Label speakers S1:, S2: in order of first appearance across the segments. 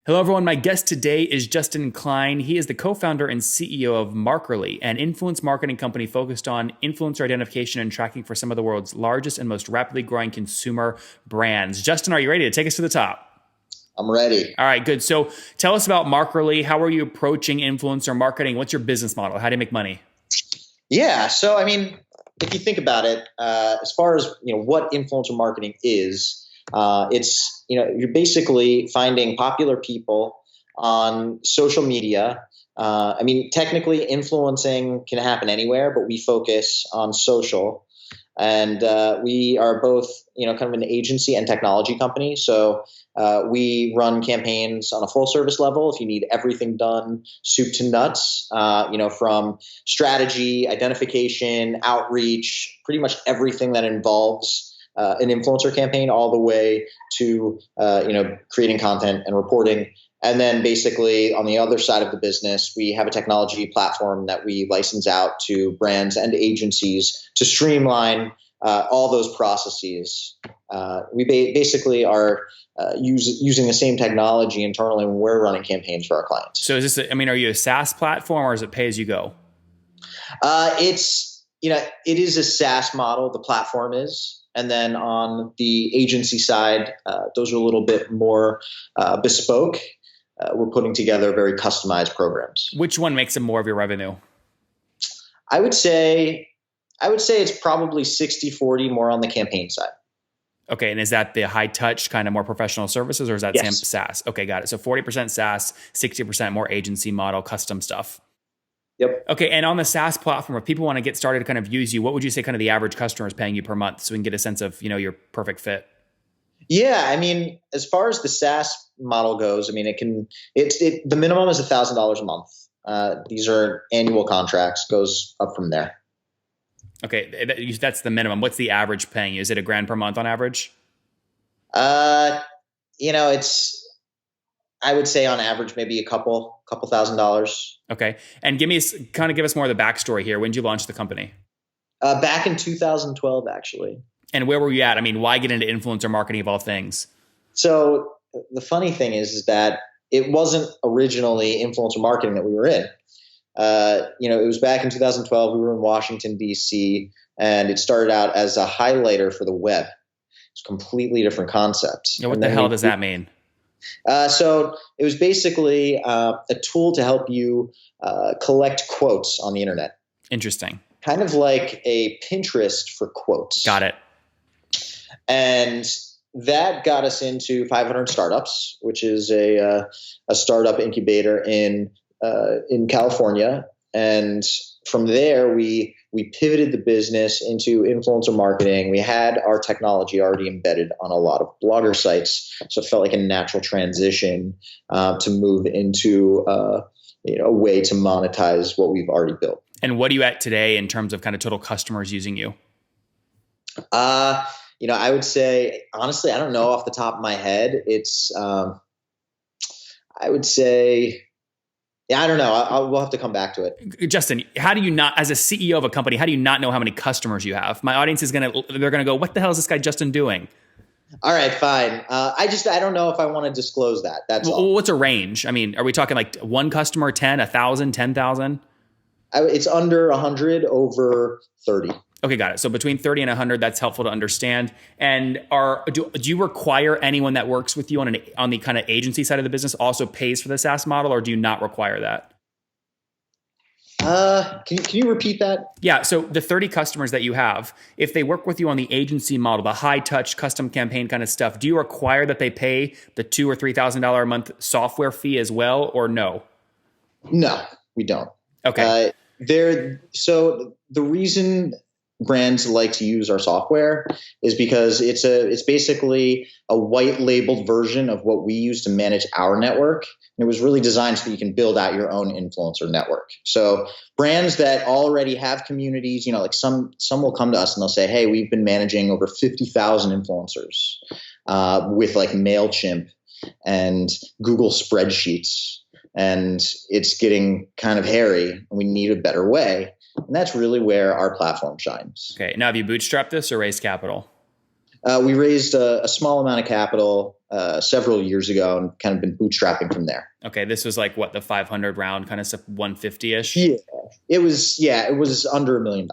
S1: Hello, everyone. My guest today is Justin Kline. He is the co-founder and CEO of Markerly, an influence marketing company focused on influencer identification and tracking for some of the world's largest and most rapidly growing consumer brands. Justin, are you ready to take us to the top?
S2: I'm ready.
S1: All right, good. So tell us about Markerly. How are you approaching influencer marketing? What's your business model? How do you make money?
S2: Yeah. So, if you think about it, as far as what influencer marketing is, it's you're basically finding popular people on social media. Technically, influencing can happen anywhere, but we focus on social, and we are both kind of an agency and technology company. So we run campaigns on a full service level. If you need everything done, soup to nuts, from strategy, identification, outreach, pretty much everything that involves an influencer campaign, all the way to creating content and reporting. And then basically on the other side of the business, we have a technology platform that we license out to brands and agencies to streamline all those processes. We basically are using the same technology internally when we're running campaigns for our clients.
S1: So is this, are you a SaaS platform or is it pay as you go?
S2: It is a SaaS model. The platform is. And then on the agency side, those are a little bit more bespoke. We're putting together very customized programs.
S1: Which one makes up more of your revenue?
S2: I would say it's probably 60-40 more on the campaign side.
S1: Okay. And is that the high touch kind of more professional services, or is that
S2: Yes.
S1: SaaS? Okay. Got it. So 40% SaaS, 60% more agency model, custom stuff.
S2: Yep.
S1: Okay. And on the SaaS platform, if people want to get started to kind of use you, what would you say kind of the average customer is paying you per month so we can get a sense of, your perfect fit?
S2: Yeah. As far as the SaaS model goes, the minimum is $1,000 a month. These are annual contracts, goes up from there.
S1: Okay. That's the minimum. What's the average paying you? Is it $1,000 per month on average?
S2: I would say on average, maybe a couple $1,000s.
S1: Okay. And give us more of the backstory here. When did you launch the company?
S2: Back in 2012, actually.
S1: And where were you at? Why get into influencer marketing of all things?
S2: So the funny thing is that it wasn't originally influencer marketing that we were in. It was back in 2012. We were in Washington, D.C., and it started out as a highlighter for the web. It's a completely different concept.
S1: Yeah, what the hell does that mean?
S2: So it was basically a tool to help you collect quotes on the internet.
S1: Interesting.
S2: Kind of like a Pinterest for quotes.
S1: Got it.
S2: And that got us into 500 Startups, which is a startup incubator in California. And from there, we pivoted the business into influencer marketing. We had our technology already embedded on a lot of blogger sites, so it felt like a natural transition to move into a way to monetize what we've already built.
S1: And what are you at today in terms of kind of total customers using you?
S2: I would say, honestly, I don't know off the top of my head. It's, I would say, yeah, I don't know. We'll have to come back to it.
S1: Justin, how do you not, as a CEO of a company, how do you not know how many customers you have? My audience they're going to go, what the hell is this guy Justin doing?
S2: All right, fine. I don't know if I want to disclose that. That's all.
S1: What's a range? Are we talking like one customer, 10, 1,000, 10,000?
S2: It's under 100, over 30.
S1: Okay, got it. So between 30 and 100, that's helpful to understand. And do you require anyone that works with you on the kind of agency side of the business also pays for the SaaS model, or do you not require that?
S2: Can you repeat that?
S1: Yeah. So the 30 customers that you have, if they work with you on the agency model, the high touch custom campaign kind of stuff, do you require that they pay the $2,000 or $3,000 a month software fee as well, or no?
S2: No, we don't.
S1: Okay.
S2: So the reason brands like to use our software is because it's basically a white labeled version of what we use to manage our network. And it was really designed so that you can build out your own influencer network. So brands that already have communities, like some will come to us and they'll say, hey, we've been managing over 50,000 influencers with like MailChimp and Google spreadsheets. And it's getting kind of hairy and we need a better way. And that's really where our platform shines.
S1: Okay. Now, have you bootstrapped this or raised capital?
S2: We raised a small amount of capital several years ago and kind of been bootstrapping from there.
S1: Okay, this was like what, the 500 round kind of stuff, 150-ish?
S2: Yeah, it was under $1 million.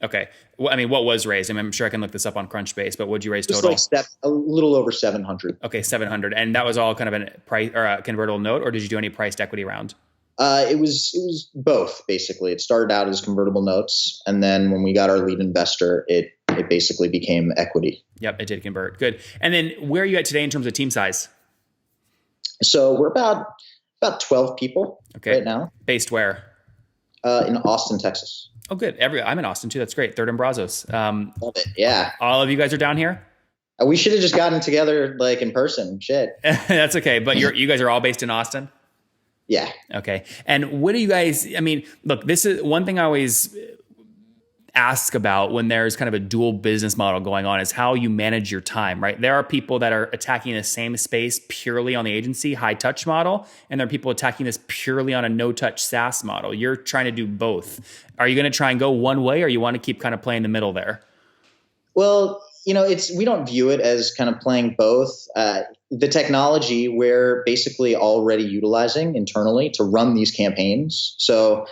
S1: Okay. Well, I mean, what was raised? I mean, I'm sure I can look this up on Crunchbase, but what'd you raise total?
S2: Like a little over 700.
S1: Okay, 700. And that was all kind of a price or a convertible note, or did you do any priced equity round?
S2: It was both, basically. It started out as convertible notes, and then when we got our lead investor, it basically became equity.
S1: Yep, it did convert. Good. And then where are you at today in terms of team size?
S2: So we're about 12 people right now.
S1: Based where?
S2: In Austin, Texas.
S1: Oh, good. I'm in Austin too. That's great. Third and Brazos.
S2: Love it. Yeah.
S1: All of you guys are down here?
S2: We should have just gotten together like in person. Shit.
S1: That's okay. But you guys are all based in Austin?
S2: Yeah.
S1: Okay. And what do you guys, I mean, look, this is one thing I always ask about when there's kind of a dual business model going on is how you manage your time, right? There are people that are attacking the same space purely on the agency, high touch model, and there are people attacking this purely on a no touch SaaS model. You're trying to do both. Are you going to try and go one way, or you want to keep kind of playing the middle there?
S2: Well, we don't view it as kind of playing both. The technology we're basically already utilizing internally to run these campaigns. So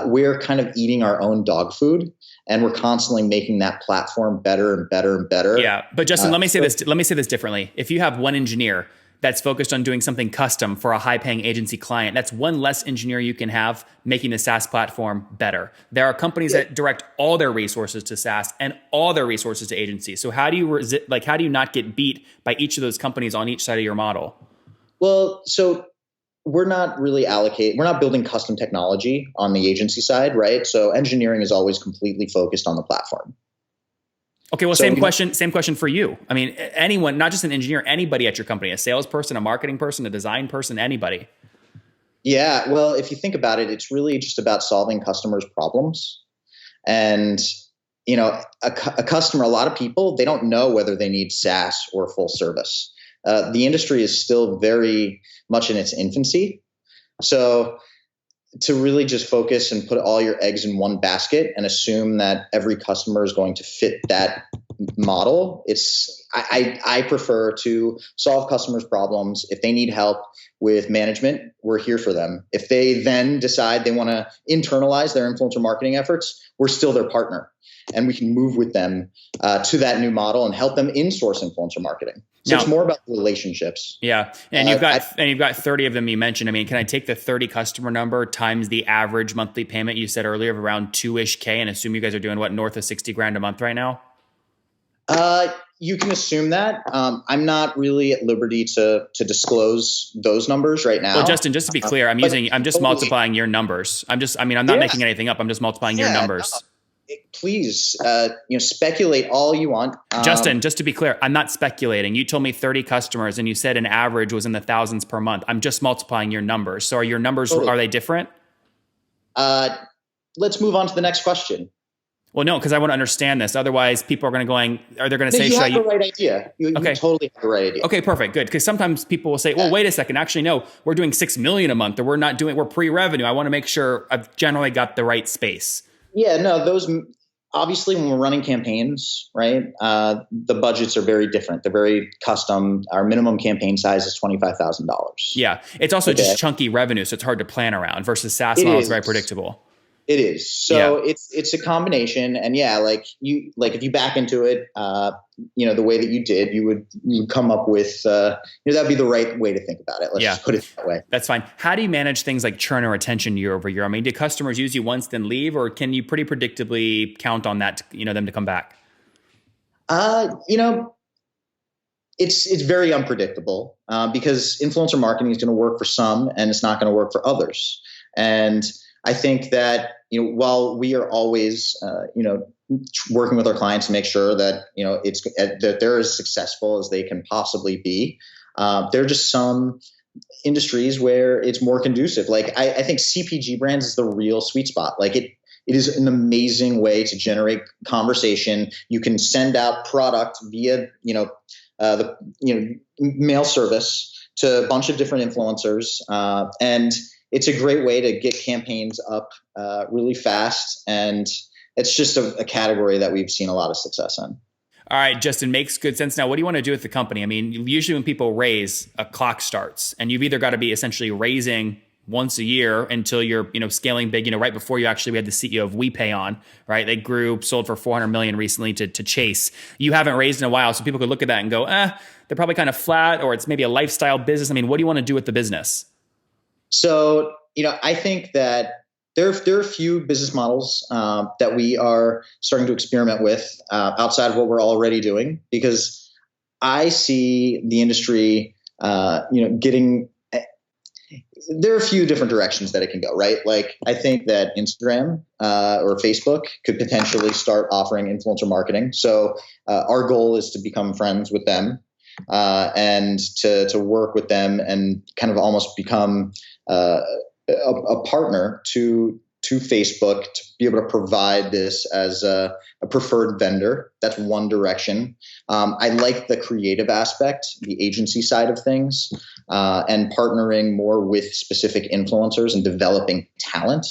S2: we're kind of eating our own dog food, and we're constantly making that platform better and better and better.
S1: Yeah, but Justin, let me say this differently. If you have one engineer that's focused on doing something custom for a high-paying agency client, that's one less engineer you can have making the SaaS platform better. There are companies that direct all their resources to SaaS and all their resources to agencies. So how do you not get beat by each of those companies on each side of your model?
S2: Well, so we're not building custom technology on the agency side, right? So engineering is always completely focused on the platform.
S1: Okay, well, same question for you. I mean, anyone, not just an engineer, anybody at your company, a salesperson, a marketing person, a design person, anybody.
S2: Yeah, well, if you think about it, it's really just about solving customers' problems. And, a customer, a lot of people, they don't know whether they need SaaS or full service. The industry is still very much in its infancy. So to really just focus and put all your eggs in one basket and assume that every customer is going to fit that model, I prefer to solve customers' problems. If they need help with management, we're here for them. If they then decide they want to internalize their influencer marketing efforts, we're still their partner. And we can move with them to that new model and help them insource influencer marketing. So it's more about relationships.
S1: Yeah. And you've got 30 of them you mentioned. I mean, can I take the 30 customer number times the average monthly payment you said earlier of around 2-ish K and assume you guys are doing what, north of 60 grand a month right now?
S2: You can assume that. I'm not really at liberty to disclose those numbers right now.
S1: Well, Justin, just to be clear, I'm just multiplying your numbers. I'm not making anything up. I'm just multiplying your numbers.
S2: Please, speculate all you want.
S1: Justin, just to be clear, I'm not speculating. You told me 30 customers and you said an average was in the thousands per month. I'm just multiplying your numbers. So are your numbers, Are they different?
S2: Let's move on to the next question.
S1: Well, no, because I want to understand this. Otherwise, people are going to say,
S2: you have the right idea. You totally have the right idea.
S1: Okay, perfect. Good. Because sometimes people will say, well, wait a second. Actually, no, we're doing 6 million a month, or we're pre-revenue. I want to make sure I've generally got the right space.
S2: Yeah, no, those obviously when we're running campaigns, right? The budgets are very different. They're very custom. Our minimum campaign size is $25,000.
S1: Yeah, it's also just chunky revenue, so it's hard to plan around. Versus SaaS model is very predictable.
S2: It is. So it's a combination, and if you back into it, the way that you did, you would come up with that'd be the right way to think about it. Let's just put it that way.
S1: That's fine. How do you manage things like churn or retention year over year? I mean, do customers use you once then leave, or can you pretty predictably count on that? Them to come back.
S2: It's very unpredictable because influencer marketing is going to work for some, and it's not going to work for others. And I think that while we are always working with our clients to make sure that that they're as successful as they can possibly be, there are just some industries where it's more conducive. Like I think CPG brands is the real sweet spot. Like it is an amazing way to generate conversation. You can send out product via mail service to a bunch of different influencers, and it's a great way to get campaigns up really fast, and it's just a category that we've seen a lot of success in.
S1: All right, Justin, makes good sense. Now, what do you want to do with the company? I mean, usually when people raise, a clock starts, and you've either got to be essentially raising once a year until you're, scaling big. Right before we had the CEO of WePay on, right? They grew, sold for 400 million recently to Chase. You haven't raised in a while, so people could look at that and go, they're probably kind of flat, or it's maybe a lifestyle business. I mean, what do you want to do with the business?
S2: So, I think that there are a few business models that we are starting to experiment with outside of what we're already doing, because I see the industry, getting. There are a few different directions that it can go, right? Like, I think that Instagram or Facebook could potentially start offering influencer marketing. So our goal is to become friends with them and to work with them and kind of almost become a partner to Facebook to be able to provide this as a preferred vendor. That's one direction. I like the creative aspect, the agency side of things, and partnering more with specific influencers and developing talent.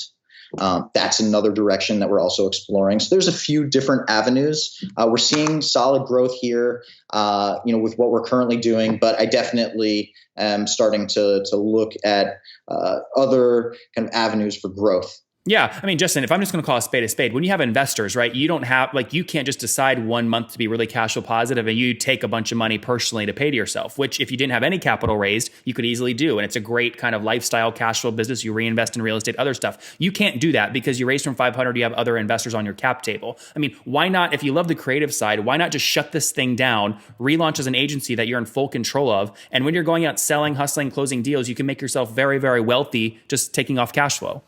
S2: That's another direction that we're also exploring. So there's a few different avenues. We're seeing solid growth here, with what we're currently doing, but I definitely am starting to look at other kind of avenues for growth.
S1: Yeah. I mean, Justin, if I'm just going to call a spade, when you have investors, right, you can't just decide one month to be really cash flow positive and you take a bunch of money personally to pay to yourself, which if you didn't have any capital raised, you could easily do. And it's a great kind of lifestyle cash flow business. You reinvest in real estate, other stuff. You can't do that because you raised from 500, you have other investors on your cap table. I mean, why not, if you love the creative side, why not just shut this thing down, relaunch as an agency that you're in full control of? And when you're going out selling, hustling, closing deals, you can make yourself very, very wealthy just taking off cash flow.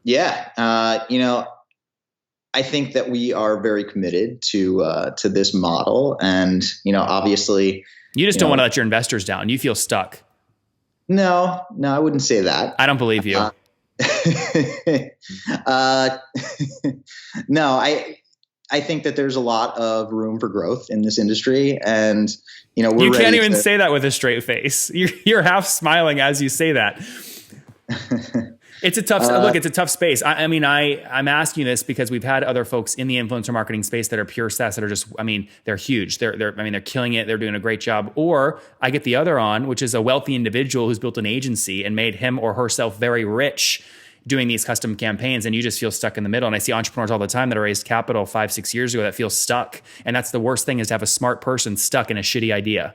S2: Yeah. I think that we are very committed to this model, and obviously,
S1: you just don't want to let your investors down. You feel stuck.
S2: No, I wouldn't say that.
S1: I don't believe you.
S2: No, I think that there's a lot of room for growth in this industry, and
S1: you can't even say that with a straight face. You're half smiling as you say that. It's a tough look. It's a tough space. I'm asking you this because we've had other folks in the influencer marketing space that are pure SaaS that are just, they're huge. They're killing it. They're doing a great job. Or I get the other on, which is a wealthy individual who's built an agency and made him or herself very rich doing these custom campaigns, and you just feel stuck in the middle. And I see entrepreneurs all the time that raised capital 5-6 years ago that feel stuck. And that's the worst thing, is to have a smart person stuck in a shitty idea.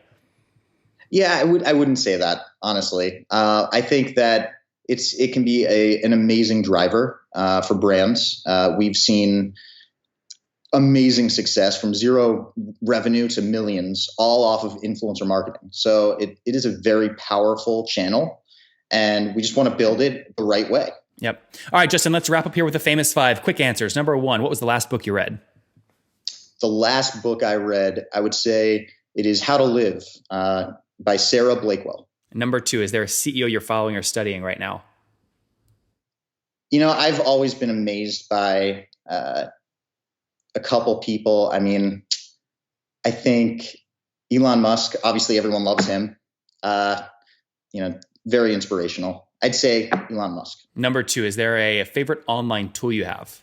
S2: Yeah, I wouldn't say that, honestly. I think that it can be an amazing driver for brands. We've seen amazing success from zero revenue to millions, all off of influencer marketing. So it is a very powerful channel, and we just want to build it the right way.
S1: Yep. All right, Justin, let's wrap up here with the famous 5 quick answers. Number 1, what was the last book you read?
S2: The last book I read, I would say it is How to Live by Sarah Blakewell.
S1: Number 2, is there a CEO you're following or studying right now?
S2: I've always been amazed by a couple people. I mean, I think Elon Musk, obviously everyone loves him. Very inspirational. I'd say Elon Musk.
S1: Number 2, is there a favorite online tool you have?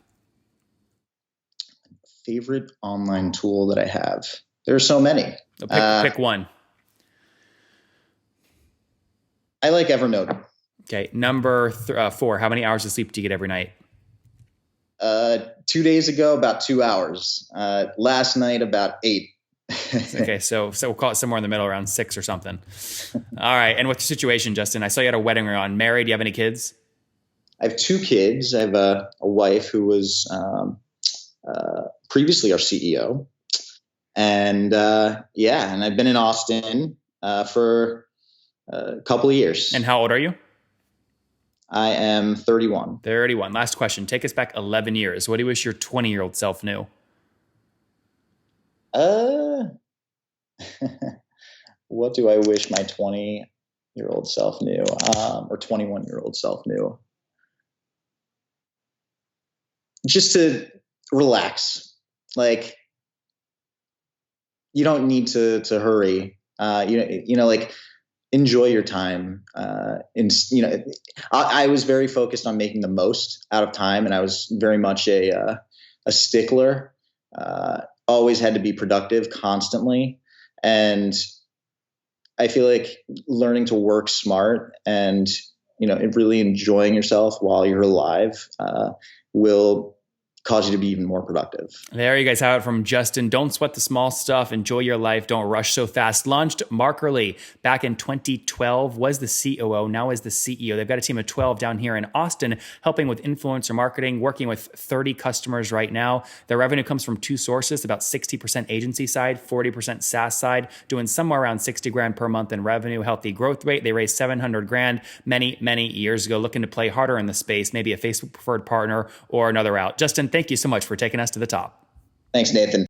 S2: Favorite online tool that I have? There are so many.
S1: Pick one.
S2: I like Evernote.
S1: Okay. Number 4, how many hours of sleep do you get every night?
S2: 2 days ago, about 2 hours. Last night, about 8.
S1: Okay. So we'll call it somewhere in the middle, around 6 or something. All right. And what's the situation, Justin? I saw you had a wedding ring on. Married? Do you have any kids?
S2: I have 2 kids. I have a wife who was previously our CEO. And and I've been in Austin for a couple of years.
S1: And how old are you?
S2: I am 31.
S1: 31. Last question. Take us back 11 years. What do you wish your 20-year-old self knew?
S2: What do I wish my 20-year-old self knew, or 21-year-old self knew? Just to relax. Like, you don't need to hurry. Enjoy your time. I was very focused on making the most out of time, and I was very much a stickler. always had to be productive constantly. And I feel like learning to work smart and, really enjoying yourself while you're alive will cause you to be even more productive.
S1: There you guys have it from Justin. Don't sweat the small stuff. Enjoy your life. Don't rush so fast. Launched Markerly back in 2012, was the COO, now is the CEO. They've got a team of 12 down here in Austin helping with influencer marketing, working with 30 customers right now. Their revenue comes from two sources, about 60% agency side, 40% SaaS side, doing somewhere around 60 grand per month in revenue, healthy growth rate. They raised 700 grand many, many years ago, looking to play harder in the space, maybe a Facebook preferred partner or another route. Justin, thank you so much for taking us to the top.
S2: Thanks, Nathan.